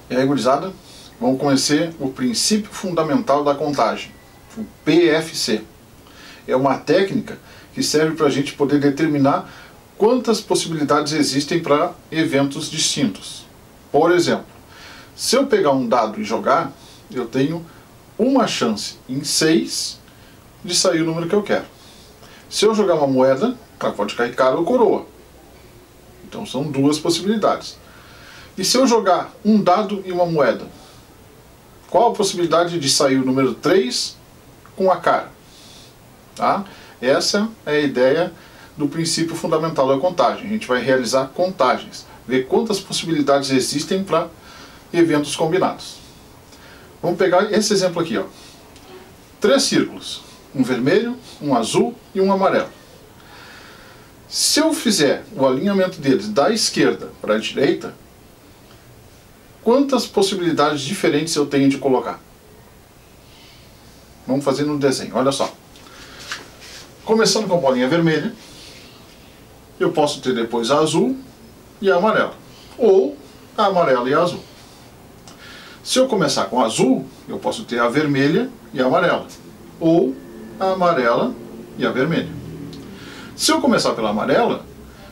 E aí, gurizada, vamos conhecer o princípio fundamental da contagem, o PFC. É uma técnica que serve para a gente poder determinar quantas possibilidades existem para eventos distintos. Por exemplo, se eu pegar um dado e jogar, eu tenho uma chance em 6 de sair o número que eu quero. Se eu jogar uma moeda, ela pode cair cara ou coroa. Então são duas possibilidades. E se eu jogar um dado e uma moeda, qual a possibilidade de sair o número 3 com a cara? Tá? Essa é a ideia do princípio fundamental da contagem. A gente vai realizar contagens, ver quantas possibilidades existem para eventos combinados. Vamos pegar esse exemplo aqui, ó. 3 círculos, um vermelho, um azul e um amarelo. Se eu fizer o alinhamento deles da esquerda para a direita, quantas possibilidades diferentes eu tenho de colocar? Vamos fazer no desenho, olha só. Começando com a bolinha vermelha, eu posso ter depois a azul e a amarela, ou a amarela e a azul. Se eu começar com a azul, eu posso ter a vermelha e a amarela, ou a amarela e a vermelha. Se eu começar pela amarela,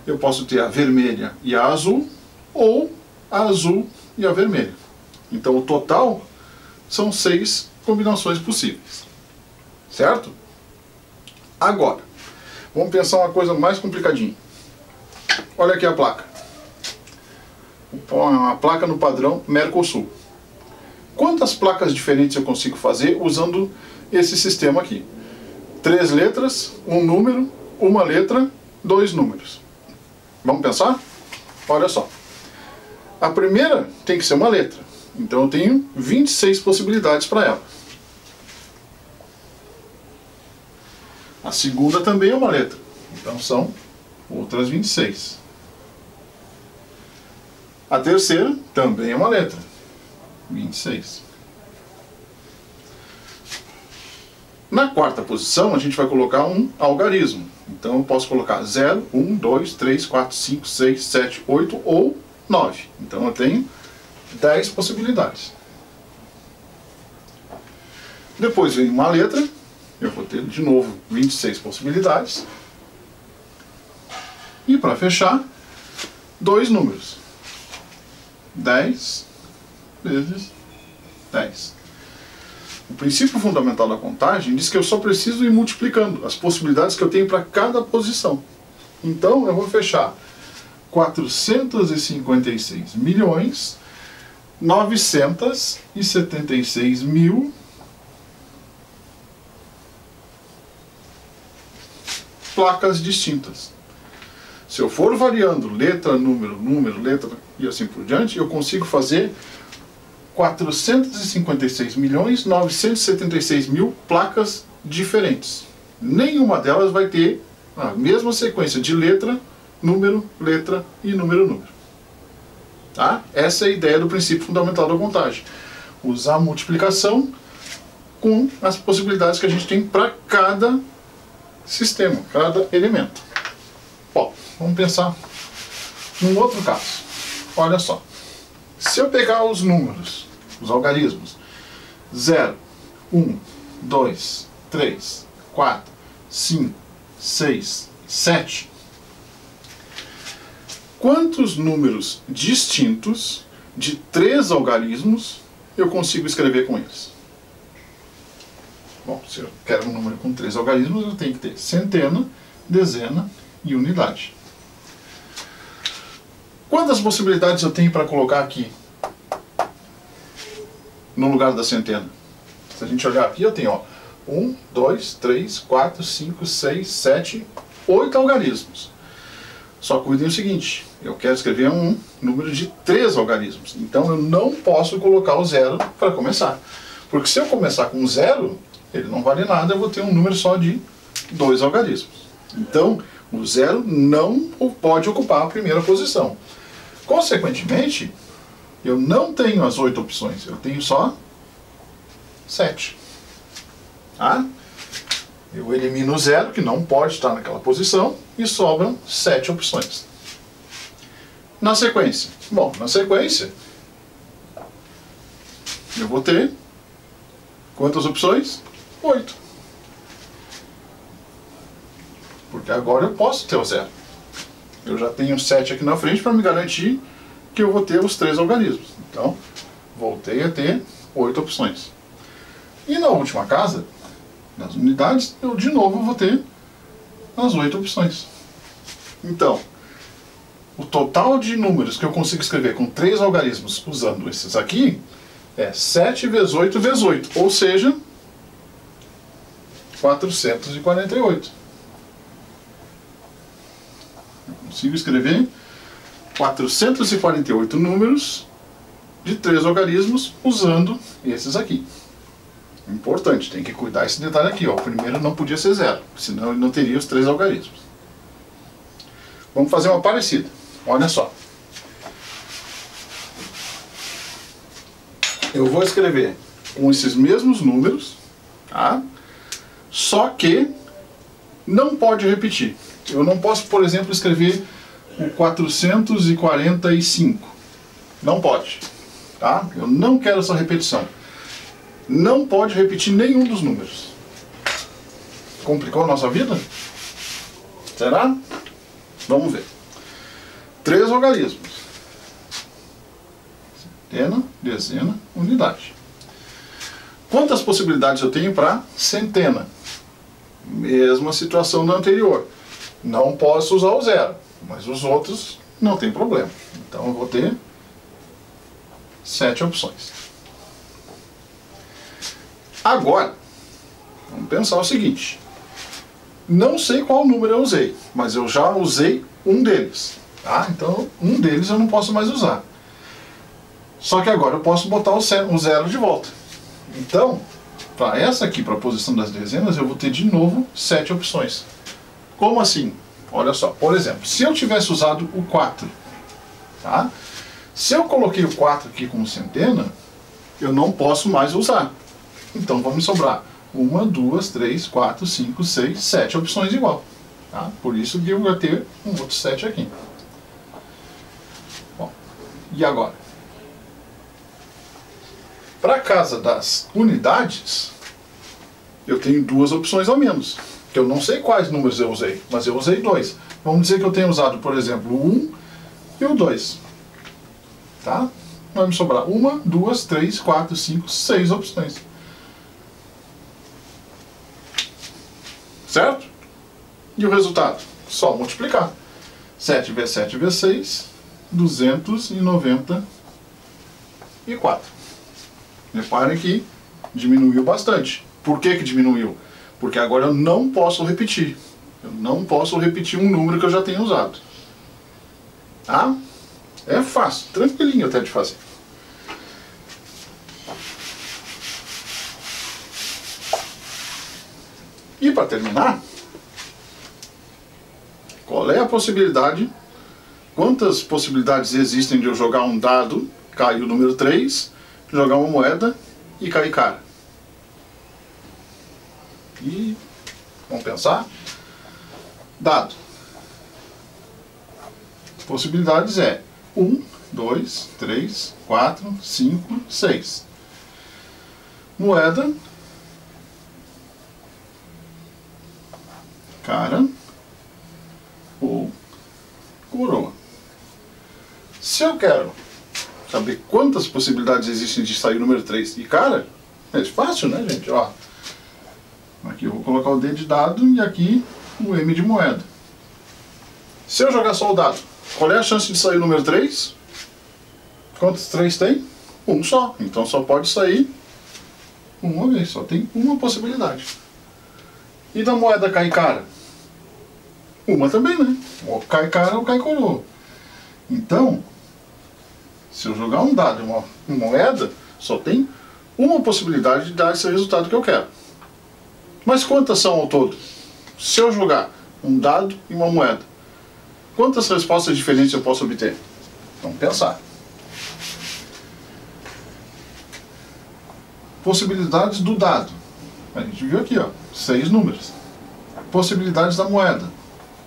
eu posso ter a vermelha e a azul, ou a azul e a vermelha. Então o total são 6 combinações possíveis. Certo? Agora, vamos pensar uma coisa mais complicadinha. Olha aqui a placa. Uma placa no padrão Mercosul. Quantas placas diferentes eu consigo fazer usando esse sistema aqui? 3 letras, um número, uma letra, 2 números. Vamos pensar? Olha só. A primeira tem que ser uma letra. Então eu tenho 26 possibilidades para ela. A segunda também é uma letra. Então são outras 26. A terceira também é uma letra. 26. Na quarta posição, a gente vai colocar um algarismo. Então eu posso colocar 0, 1, 2, 3, 4, 5, 6, 7, 8 ou 9. Então eu tenho 10 possibilidades. Depois vem uma letra. Eu vou ter de novo 26 possibilidades. E para fechar, 2 números. 10 vezes 10. O princípio fundamental da contagem diz que eu só preciso ir multiplicando as possibilidades que eu tenho para cada posição. Então eu vou fechar 456.976.000 placas distintas. Se eu for variando letra, número, número, letra e assim por diante, eu consigo fazer 456.976.000 placas diferentes. Nenhuma delas vai ter a mesma sequência de letra, número, letra e número, número. Tá? Essa é a ideia do princípio fundamental da contagem. Usar a multiplicação com as possibilidades que a gente tem para cada sistema, cada elemento. Bom, vamos pensar num outro caso. Olha só. Se eu pegar os números, os algarismos, 0, 1, 2, 3, 4, 5, 6, 7, quantos números distintos de 3 algarismos eu consigo escrever com eles? Bom, se eu quero um número com 3 algarismos, eu tenho que ter centena, dezena e unidade. Quantas possibilidades eu tenho para colocar aqui no lugar da centena? Se a gente olhar aqui, eu tenho 1, 2, 3, 4, 5, 6, 7, 8 algarismos. Só cuidem o seguinte, eu quero escrever um número de 3 algarismos. Então eu não posso colocar o 0 para começar. Porque se eu começar com 0, ele não vale nada, eu vou ter um número só de 2 algarismos. Então o 0 não pode ocupar a primeira posição. Consequentemente, eu não tenho as 8 opções, eu tenho só 7. Tá? Eu elimino o 0, que não pode estar naquela posição, e sobram 7 opções. Na sequência? Bom, na sequência, eu vou ter quantas opções? 8. Porque agora eu posso ter o 0. Eu já tenho 7 aqui na frente para me garantir que eu vou ter os 3 algarismos. Então, voltei a ter 8 opções. E na última casa, nas unidades, eu de novo vou ter as 8 opções. Então, o total de números que eu consigo escrever com 3 algarismos usando esses aqui é 7 vezes 8 vezes 8, ou seja, 448. Eu consigo escrever 448 números de 3 algarismos usando esses aqui. Importante, tem que cuidar esse detalhe aqui, ó. O primeiro não podia ser 0, senão ele não teria os 3 algarismos. Vamos fazer uma parecida. Olha só. Eu vou escrever com esses mesmos números, tá? Só que não pode repetir. Eu não posso, por exemplo, escrever o 445. Não pode, tá? Eu não quero essa repetição. Não pode repetir nenhum dos números. Complicou a nossa vida? Será? Vamos ver. 3 algarismos. Centena, dezena, unidade. Quantas possibilidades eu tenho para centena? Mesma situação da anterior. Não posso usar o 0, mas os outros não tem problema. Então eu vou ter 7 opções. Agora, vamos pensar o seguinte. Não sei qual número eu usei, mas eu já usei um deles. Tá? Então, um deles eu não posso mais usar. Só que agora eu posso botar o 0 de volta. Então, para essa aqui, para a posição das dezenas, eu vou ter de novo 7 opções. Como assim? Olha só, por exemplo, se eu tivesse usado o 4, tá? Se eu coloquei o 4 aqui como centena, eu não posso mais usar. Então vamos sobrar 1, 2, 3, 4, 5, 6, 7 opções igual. Tá? Por isso que eu vou ter um outro 7 aqui. Bom, e agora? Para a casa das unidades, eu tenho 2 opções ao menos. Que eu não sei quais números eu usei, mas eu usei 2. Vamos dizer que eu tenho usado, por exemplo, o 1 e o 2. Tá? Vai me sobrar 1, 2, 3, 4, 5, 6 opções. Certo? E o resultado? Só multiplicar. 7 vezes 7 vezes 6, 294. Reparem que diminuiu bastante. Por que que diminuiu? Porque agora eu não posso repetir. Eu não posso repetir um número que eu já tenho usado. Tá? É fácil, tranquilinho até de fazer. E para terminar, qual é a possibilidade? Quantas possibilidades existem de eu jogar um dado, cair o número 3, jogar uma moeda e cair cara? E vamos pensar? Dado. Possibilidades é 1, 2, 3, 4, 5, 6. Moeda, cara ou coroa. Se eu quero saber quantas possibilidades existem de sair o número 3 e cara, é fácil, né, gente? Ó, aqui eu vou colocar o D de dado e aqui o M de moeda. Se eu jogar só o dado, qual é a chance de sair o número 3? Quantos 3 tem? Um só. Então só pode sair uma vez, só tem uma possibilidade. E da moeda cai cara? Uma também, né? Ou cai cara ou cai coroa. Então, se eu jogar um dado e uma moeda, só tem uma possibilidade de dar esse resultado que eu quero. Mas quantas são ao todo? Se eu jogar um dado e uma moeda, quantas respostas diferentes eu posso obter? Vamos pensar. Possibilidades do dado. A gente viu aqui, ó, 6 números. Possibilidades da moeda.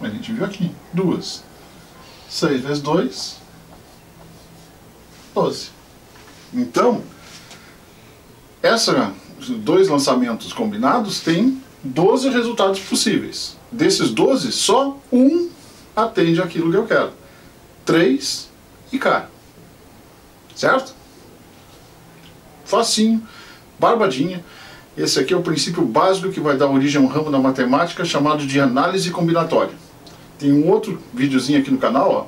A gente viu aqui, 2. 6 vezes 2, 12. Então, Esses 2 lançamentos combinados têm 12 resultados possíveis. Desses 12, só um atende aquilo que eu quero. 3 e cai. Certo? Facinho, barbadinha. Esse aqui é o princípio básico que vai dar origem a um ramo da matemática chamado de análise combinatória. Tem um outro videozinho aqui no canal, ó,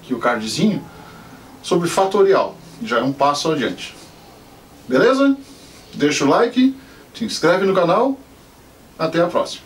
aqui o cardzinho, sobre fatorial. Já é um passo adiante. Beleza? Deixa o like, se inscreve no canal. Até a próxima.